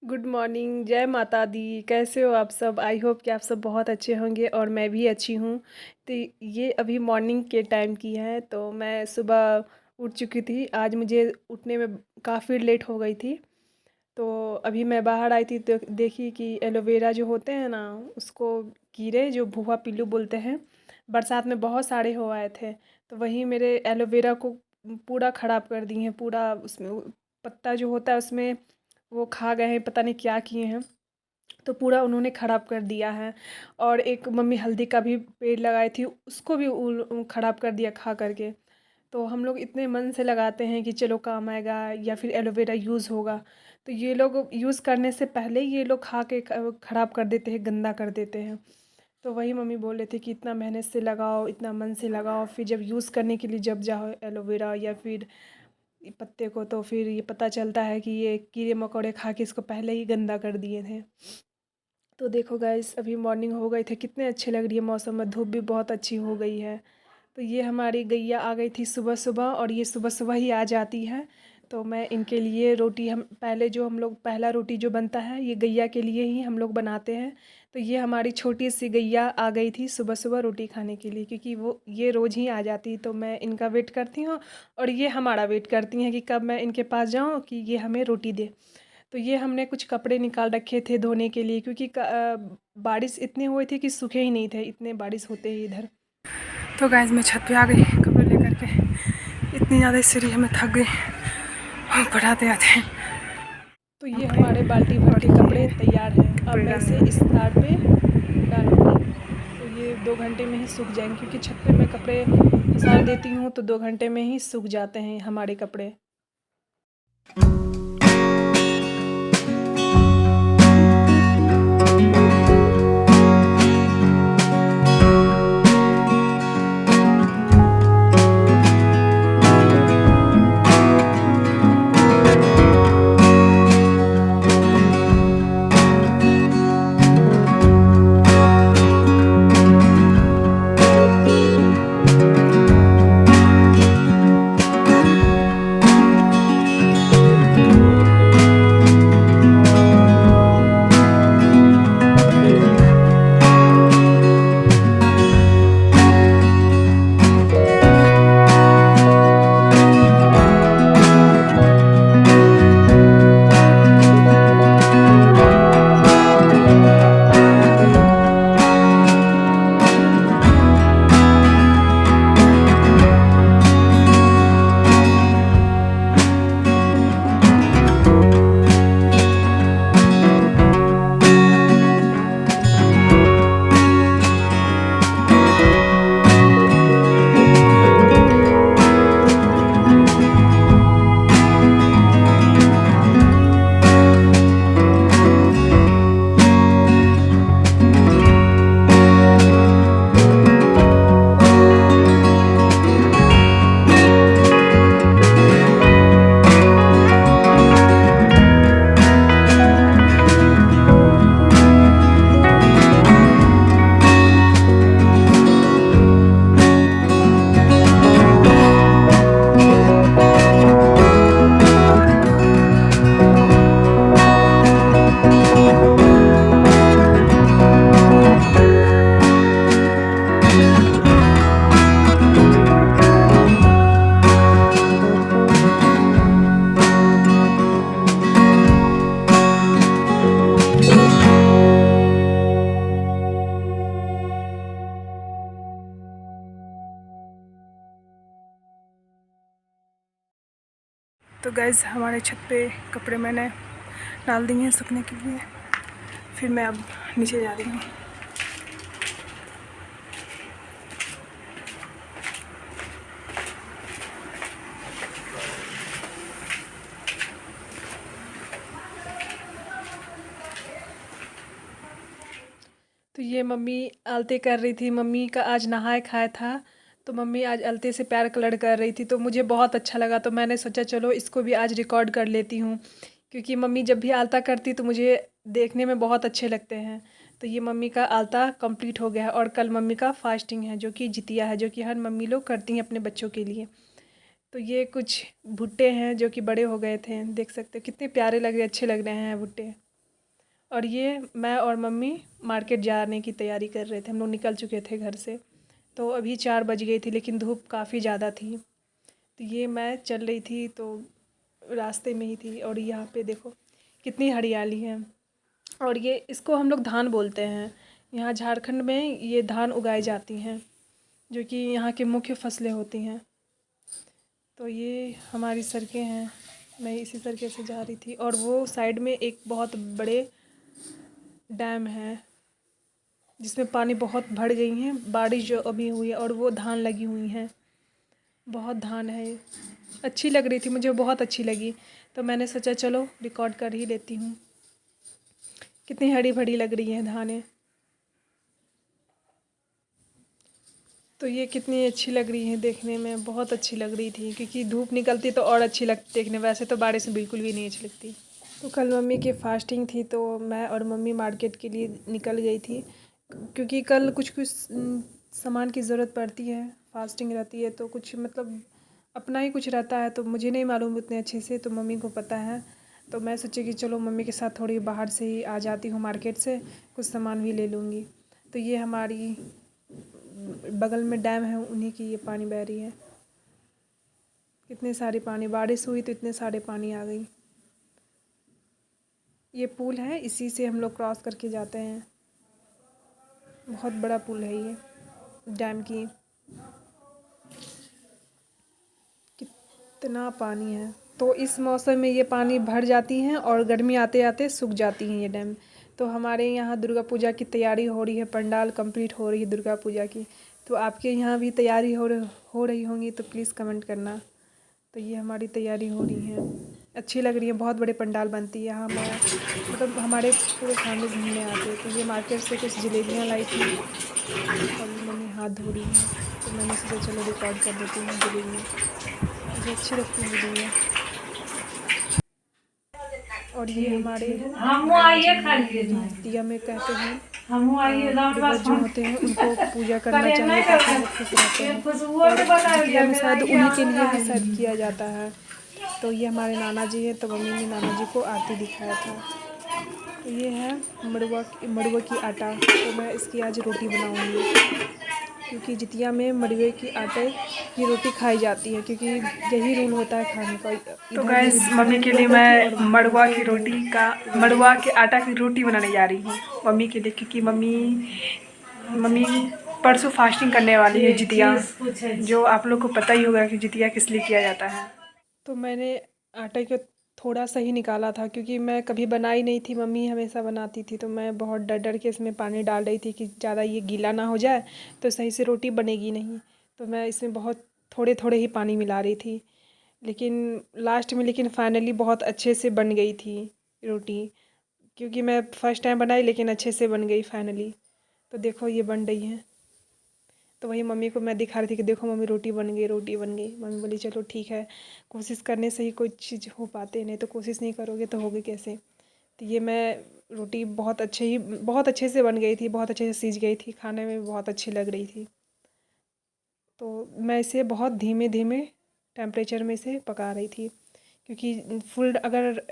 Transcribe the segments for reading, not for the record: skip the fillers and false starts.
Good morning, जय माता दी। कैसे हो आप सब? आई होप कि आप सब बहुत अच्छे होंगे और मैं भी अच्छी हूँ। तो ये अभी मॉर्निंग के टाइम की है, तो मैं सुबह उठ चुकी थी। आज मुझे उठने में काफ़ी लेट हो गई थी। तो अभी मैं बाहर आई थी तो देखी कि एलोवेरा जो होते हैं ना, उसको कीड़े जो भुआ पिल्लू बोलते हैं, बरसात में बहुत सारे हो आए थे। तो वही मेरे एलोवेरा को पूरा ख़राब कर दिए हैं। पूरा उसमें पत्ता जो होता है उसमें वो खा गए हैं, पता नहीं क्या किए हैं। तो पूरा उन्होंने ख़राब कर दिया है। और एक मम्मी हल्दी का भी पेड़ लगाई थी, उसको भी ख़राब कर दिया खा करके। तो हम लोग इतने मन से लगाते हैं कि चलो काम आएगा या फिर एलोवेरा यूज़ होगा, तो ये लोग यूज़ करने से पहले ही ये लोग खा के ख़राब कर देते हैं, गंदा कर देते हैं। तो वही मम्मी बोल रहे थे कि इतना मेहनत से लगाओ, इतना मन से लगाओ, फिर जब यूज़ करने के लिए जब जाओ एलोवेरा या फिर पत्ते को, तो फिर ये पता चलता है कि ये कीड़े मकोड़े खा के इसको पहले ही गंदा कर दिए थे। तो देखो गाइस, अभी मॉर्निंग हो गई थे, कितने अच्छे लग रही है मौसम में, धूप भी बहुत अच्छी हो गई है। तो ये हमारी गैया आ गई थी सुबह सुबह, और ये सुबह सुबह ही आ जाती है। तो मैं इनके लिए रोटी, हम पहले जो हम लोग पहला रोटी जो बनता है ये गैया के लिए ही हम लोग बनाते हैं। तो ये हमारी छोटी सी गैया आ गई थी सुबह सुबह रोटी खाने के लिए, क्योंकि वो ये रोज़ ही आ जाती, तो मैं इनका वेट करती हूँ और ये हमारा वेट करती हैं कि कब मैं इनके पास जाऊँ कि ये हमें रोटी दे। तो ये हमने कुछ कपड़े निकाल रखे थे धोने के लिए, क्योंकि बारिश इतनी हुई थी कि सूखे ही नहीं थे, इतने बारिश होते ही इधर। तो गाइस मैं छत पे आ गई कपड़े लेकर के। इतनी ज़्यादा सीढ़ी में थक गई ऊपर आते आते। तो ये हमारे बाल्टी भर के कपड़े तैयार हैं। अब मैं इसे इस तार पे डालूँगी, तो ये 2 घंटे में ही सूख जाएंगे, क्योंकि छत पे मैं कपड़े पसार देती हूँ तो 2 घंटे में ही सूख जाते हैं हमारे कपड़े। तो गाइस हमारे छत पे कपड़े मैंने डाल दिए हैं सूखने के लिए। फिर मैं अब नीचे जा रही हूँ। तो ये मम्मी आलते कर रही थी, मम्मी का आज नहाए खाया था, तो मम्मी आज अलते से पैर कलर कर रही थी। तो मुझे बहुत अच्छा लगा, तो मैंने सोचा चलो इसको भी आज रिकॉर्ड कर लेती हूँ, क्योंकि मम्मी जब भी आलता करती तो मुझे देखने में बहुत अच्छे लगते हैं। तो ये मम्मी का आलता कंप्लीट हो गया है, और कल मम्मी का फास्टिंग है जो कि जितिया है, जो कि हर मम्मी लोग करती हैं अपने बच्चों के लिए। तो ये कुछ भुट्टे हैं जो कि बड़े हो गए थे, देख सकते हो कितने प्यारे लग रहे, अच्छे लग रहे हैं भुट्टे। और ये मैं और मम्मी मार्केट जाने की तैयारी कर रहे थे। हम लोग निकल चुके थे घर से। तो अभी 4 बज गई थी, लेकिन धूप काफ़ी ज़्यादा थी। तो ये मैं चल रही थी तो रास्ते में ही थी, और यहाँ पे देखो कितनी हरियाली है। और ये इसको हम लोग धान बोलते हैं। यहाँ झारखंड में ये धान उगाई जाती हैं, जो कि यहाँ की मुख्य फसलें होती हैं। तो ये हमारी सड़कें हैं। मैं इसी सड़के से जा रही थी, और वो साइड में एक बहुत बड़े डैम है जिसमें पानी बहुत भर गई हैं, बारिश जो अभी हुई है, और वो धान लगी हुई हैं। बहुत धान है। अच्छी लग रही थी, मुझे बहुत अच्छी लगी। तो मैंने सोचा चलो रिकॉर्ड कर ही लेती हूँ। कितनी हरी भरी लग रही हैं धानें। तो ये कितनी अच्छी लग रही है देखने में, बहुत अच्छी लग रही थी, क्योंकि धूप निकलती तो और अच्छी लगती देखने। वैसे तो बारिश में बिल्कुल भी नहीं अच्छी लगती। तो कल मम्मी की फास्टिंग थी, तो मैं और मम्मी मार्केट के लिए निकल गई थी, क्योंकि कल कुछ कुछ सामान की ज़रूरत पड़ती है। फास्टिंग रहती है तो कुछ मतलब अपना ही कुछ रहता है, तो मुझे नहीं मालूम उतने अच्छे से, तो मम्मी को पता है। तो मैं सोची कि चलो मम्मी के साथ थोड़ी बाहर से ही आ जाती हूँ मार्केट से, कुछ सामान भी ले लूँगी। तो ये हमारी बगल में डैम है, उन्हीं की ये पानी बह रही है। कितने सारे पानी, बारिश हुई तो इतने सारे पानी आ गई। ये पुल है, इसी से हम लोग क्रॉस करके जाते हैं। बहुत बड़ा पुल है ये डैम की। कितना पानी है। तो इस मौसम में ये पानी भर जाती हैं, और गर्मी आते आते सूख जाती हैं ये डैम। तो हमारे यहाँ दुर्गा पूजा की तैयारी हो रही है, पंडाल कंप्लीट हो रही है दुर्गा पूजा की। तो आपके यहाँ भी तैयारी हो रही होंगी तो प्लीज़ कमेंट करना। तो ये हमारी तैयारी हो रही है, अच्छी लग रही है। बहुत बड़े पंडाल बनती है यहाँ। मैं मतलब हमारे पूरे फैमिली घूमने आते हैं। तो ये मार्केट से कुछ जलेबियाँ लाई थी, और मम्मी हाथ धो रही हैं, तो मैंने सोचा चलो रिकॉर्ड कर देती हूँ जलेबियाँ। मुझे अच्छी लगती है जलेबियाँ। और ये हमारे जितिया में कहते हैं पूर्वज जो होते हैं उनको पूजा करना चाहिए, ताकि वो खुश रहते हैं। और जितिया में शायद उन्हीं के लिए ही शायद किया जाता है। तो ये हमारे नाना जी हैं, तो मम्मी ने नाना जी को आरती दिखाया था। तो ये है मड़ुआ की आटा। तो मैं इसकी आज रोटी बनाऊंगी, क्योंकि जितिया में मड़ुए की आटे की रोटी खाई जाती है, क्योंकि यही रूल होता है खाने का। तो गाइस मम्मी के लिए मैं मड़ुआ के आटा की रोटी बनाने जा रही हूँ मम्मी के लिए, क्योंकि मम्मी परसों फास्टिंग करने वाली है जितिया, जो आप लोग को पता ही होगा कि जितिया किस लिए किया जाता है। तो मैंने आटे को थोड़ा सा ही निकाला था, क्योंकि मैं कभी बनाई नहीं थी, मम्मी हमेशा बनाती थी। तो मैं बहुत डर डर के इसमें पानी डाल रही थी कि ज़्यादा ये गीला ना हो जाए, तो सही से रोटी बनेगी नहीं। तो मैं इसमें बहुत थोड़े थोड़े ही पानी मिला रही थी, लेकिन लास्ट में फाइनली बहुत अच्छे से बन गई थी रोटी, क्योंकि मैं फ़र्स्ट टाइम बनाई, लेकिन अच्छे से बन गई फाइनली। तो देखो ये बन रही है। तो वही मम्मी को मैं दिखा रही थी कि देखो मम्मी रोटी बन गई, रोटी बन गई। मम्मी बोली चलो ठीक है, कोशिश करने से ही कोई चीज़ हो पाते, नहीं तो कोशिश नहीं करोगे तो होगी कैसे। तो ये मैं रोटी बहुत अच्छे से बन गई थी, बहुत अच्छे से सीज गई थी, खाने में बहुत अच्छी लग रही थी। तो मैं इसे बहुत धीमे धीमे टेम्परेचर में से पका रही थी, क्योंकि फुल अगर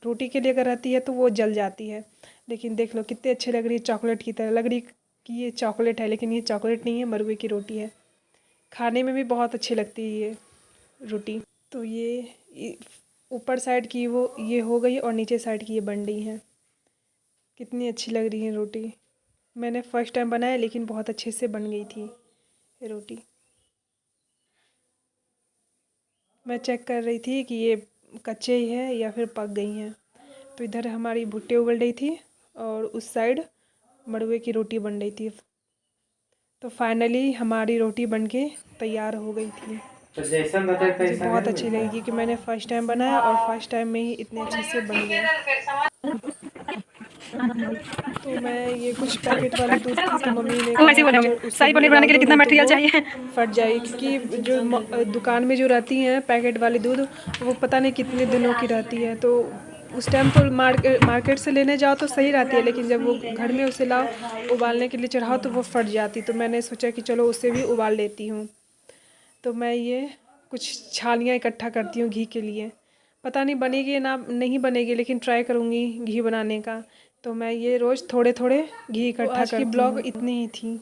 रोटी के लिए अगर रहती है तो वो जल जाती है। लेकिन देख लो कितनी अच्छी लग रही है, चॉकलेट की तरह लग रही कि ये चॉकलेट है, लेकिन ये चॉकलेट नहीं है, मरवे की रोटी है। खाने में भी बहुत अच्छी लगती है ये रोटी। तो ये ऊपर साइड की वो ये हो गई, और नीचे साइड की ये बन रही है। कितनी अच्छी लग रही है रोटी। मैंने फ़र्स्ट टाइम बनाया, लेकिन बहुत अच्छे से बन गई थी ये रोटी। मैं चेक कर रही थी कि ये कच्चे ही है या फिर पक गई हैं। तो इधर हमारी भुट्टे उबल रही थी, और उस साइड मड़ुए की रोटी बन रही थी। तो फाइनली हमारी रोटी बनके तैयार हो गई थी। तो जैसा बताया मुझे तैसा बहुत है अच्छी लगी, क्योंकि मैंने फ़र्स्ट टाइम बनाया, और फर्स्ट टाइम में ही इतने अच्छे से बन गया। तो मैं ये कुछ पैकेट वाली दूध थी, तो मम्मी ने वो ऐसे कहा ही बोले कि होंगे, चल उसी शाही में पनीर बनाने डाल के लिए दो, कितना नहीं तो मटेरियल वो चाहिए। फट जाएगी। क्योंकि जो दुकान में जो रहती हैं पैकेट वाली दूध, वो पता नहीं कितने दिनों की रहती है। तो उस टाइम तो मार्केट से लेने जाओ तो सही रहती है, लेकिन जब वो घर में उसे लाओ उबालने के लिए चढ़ाओ तो वो फट जाती। तो मैंने सोचा कि चलो उसे भी उबाल लेती हूँ। तो मैं ये कुछ छालियाँ इकट्ठा करती हूँ घी के लिए। पता नहीं बनेगी ना नहीं बनेगी, लेकिन ट्राई करूँगी घी बनाने का, तो मैं ये रोज़ थोड़े थोड़े घी इकट्ठा करती हूँ। आज की ब्लॉग इतनी ही थी।